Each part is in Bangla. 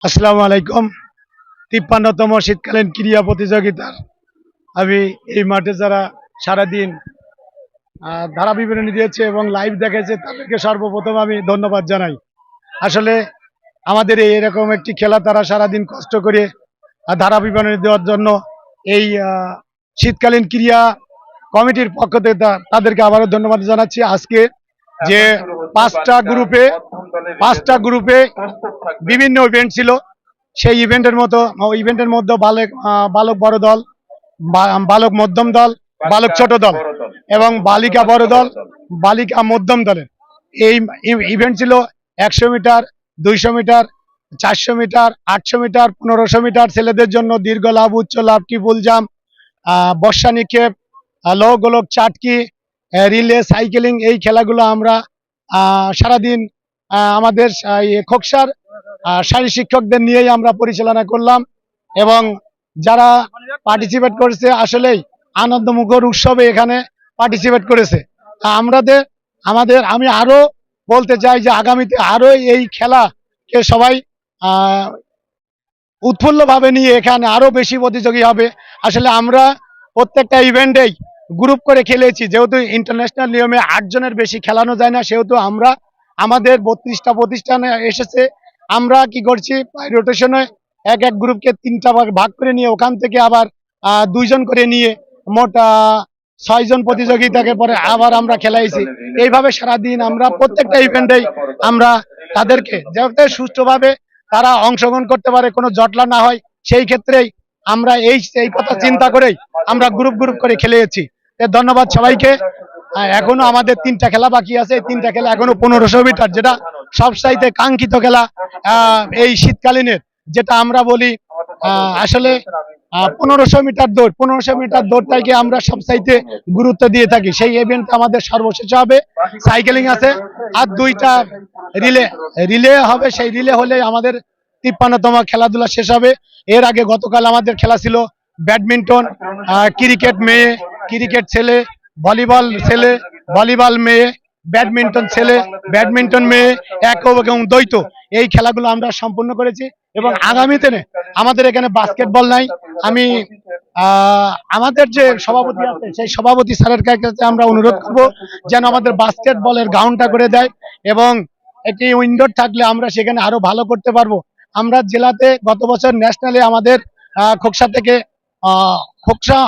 আসসালামু আলাইকুম। ৫৩তম শীতকালীন ক্রীড়া প্রতিযোগিতার আমি এই মাঠে যারা সারাদিন ধারা বিবরণী দিয়েছে এবং লাইভ দেখেছে তাদেরকে সর্বপ্রথম আমি ধন্যবাদ জানাই। আসলে আমাদের এরকম একটি খেলা তারা সারাদিন কষ্ট করে ধারা বিবরণী দেওয়ার জন্য এই শীতকালীন ক্রীড়া কমিটির পক্ষ থেকে তাদেরকে আবারও ধন্যবাদ জানাচ্ছি। আজকে যে পাঁচটা গ্রুপে বিভিন্ন ইভেন্ট ছিল, সেই ইভেন্টের মধ্যে বালক বড় দল, বালক মধ্যম দল, বালক ছোট দল এবং বালিকা বড় দল, বালিকা মধ্যম দলের এই ইভেন্ট ছিল ১০০ metre, ২০০ metre, ৪০০ metre, ৮০০ metre, ১৫০০ metre ছেলেদের জন্য দীর্ঘ লাভ, উচ্চ লাভ, ট্রিপল জাম্প, বর্ষা নিক্ষেপ, লৌহ গোলক, চাটকি, রিলে, সাইকেলিং, এই খেলাগুলো আমরা সারাদিন আমাদের খোকসার শারীর শিক্ষকদের নিয়েই আমরা পরিচালনা করলাম এবং যারা পার্টিসিপেট করেছে আসলেই আনন্দমুখর উৎসবে এখানে পার্টিসিপেট করেছে। আমি আরো বলতে চাই যে আগামীতে আরো এই খেলাকে সবাই উৎফুল্লভাবে নিয়ে এখানে আরো বেশি প্রতিযোগী হবে। আসলে আমরা প্রত্যেকটা ইভেন্টেই গ্রুপ করে খেলেছি, যেহেতু ইন্টারন্যাশনাল নিয়মে ৮ জনের বেশি খেলানো যায় না, সেহেতু আমরা আমাদের ৩২টা প্রতিষ্ঠানে এসেছে, আমরা কি করছি রোটেশনে এক গ্রুপকে ৩টা ভাগ করে নিয়ে ওখান থেকে আবার ২ জন করে নিয়ে মোট ৬ জন প্রতিযোগিতাকে পরে আবার আমরা খেলাইছি। এইভাবে সারাদিন আমরা প্রত্যেকটা ইভেন্টেই আমরা তাদেরকে যাতে সুষ্ঠুভাবে তারা অংশগ্রহণ করতে পারে, কোনো জটলা না হয়, সেই ক্ষেত্রেই আমরা এই কথা চিন্তা করেই আমরা গ্রুপ করে খেলেছি। ধন্যবাদ সবাইকে। এখনো আমাদের ৩টা খেলা বাকি আছে, এই ৩টা খেলা এখনো ১৫০০ মিটার, যেটা সবচাইতে কাঙ্ক্ষিত খেলা এই শীতকালীনের, যেটা আমরা বলি আসলে ১৫০০ মিটার দৌড়টাকে আমরা সবচাইতে গুরুত্ব দিয়ে থাকি। সেই ইভেন্ট আমাদের সর্বশেষ হবে, সাইকেলিং আছে, আর 2টা রিলে হবে। সেই রিলে হলে আমাদের ৫৩তম খেলাধুলা শেষ হবে। এর আগে গতকাল আমাদের খেলা ছিল ব্যাডমিন্টন, ক্রিকেট মেয়ে, ক্রিকেট ছেলে, ভলিবল ছেলে, ভলিবল মেয়ে, ব্যাডমিন্টন ছেলে, ব্যাডমিন্টন মেয়ে, একক এবং দ্বৈত, এই খেলাগুলো আমরা সম্পূর্ণ করেছি। এবং আগামী দিনে আমাদের এখানে বাস্কেটবল নাই, আমি আমাদের যে সভাপতি আছে সেই সভাপতি স্যারের কাছে আমরা অনুরোধ করব যেন আমাদের বাস্কেটবলের গ্রাউন্ডটা করে দেয় এবং একটি ইনডোর থাকলে আমরা সেখানে আরো ভালো করতে পারবো। আমরা জেলাতে গত বছর ন্যাশনালে আমাদের খোকসা থেকে খোকসা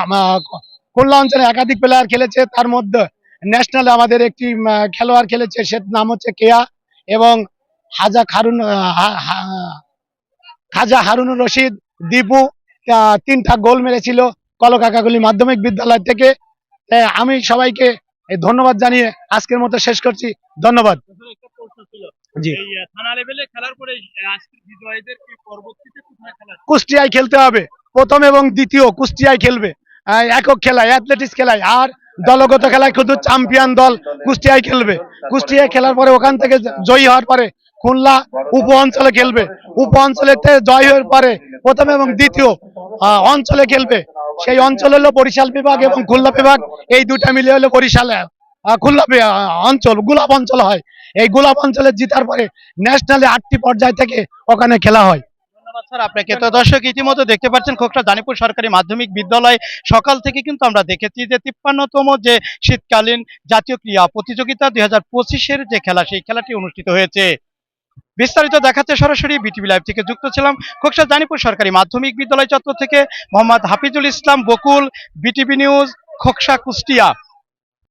খুলনা অঞ্চলে একাধিক প্লেয়ার খেলেছে, তার মধ্যে ন্যাশনালে আমাদের একটি খেলোয়াড় খেলেছে, সে নাম হচ্ছে কেয়া, এবং খাজা হারুনুর রশিদ, দীপু 3টা গোল মেরেছিল কলকাকাগুলি মাধ্যমিক বিদ্যালয় থেকে। আমি সবাইকে ধন্যবাদ জানিয়ে আজকের মতো শেষ করছি। ধন্যবাদ। জি, কুষ্টিয়ায় খেলতে হবে, প্রথম এবং দ্বিতীয় কুষ্টিয়ায় খেলবে, একক খেলায়, অ্যাথলেটিক্স খেলায়, আর দলগত খেলায় শুধু চ্যাম্পিয়ন দল কুষ্টিয়ায় খেলবে। কুষ্টিয়ায় খেলার পরে ওখান থেকে জয়ী হওয়ার পরে খুলনা উপ অঞ্চলে খেলবে, উপ অঞ্চলেতে জয় হওয়ার পরে প্রথম এবং দ্বিতীয় অঞ্চলে খেলবে। সেই অঞ্চল হলো বরিশাল বিভাগ এবং খুলনা বিভাগ, এই দুটা মিলে হলো বরিশাল খুলনা অঞ্চল, গোলাপ অঞ্চল হয়। এই গোলাপ অঞ্চলে জিতার পরে ন্যাশনালে 8টি পর্যায় থেকে ওখানে খেলা হয়। স্যার আপনাকে তো দর্শক ইতিমধ্যে দেখতে পাচ্ছেন খোকসা জানিপুর সরকারি মাধ্যমিক বিদ্যালয় সকাল থেকে কিন্তু আমরা দেখেছি যে ৫৩তম যে শীতকালীন জাতীয় ক্রীড়া প্রতিযোগিতা ২০২৫-এর যে খেলা, সেই খেলাটি অনুষ্ঠিত হয়েছে। বিস্তারিত দেখাচ্ছে সরাসরি বিটিভি লাইভ থেকে যুক্ত ছিলাম খোকসা জানিপুর সরকারি মাধ্যমিক বিদ্যালয় চত্বর থেকে মোহাম্মদ হাফিজুল ইসলাম বকুল, বিটিভি নিউজ, খোকসা, কুষ্টিয়া।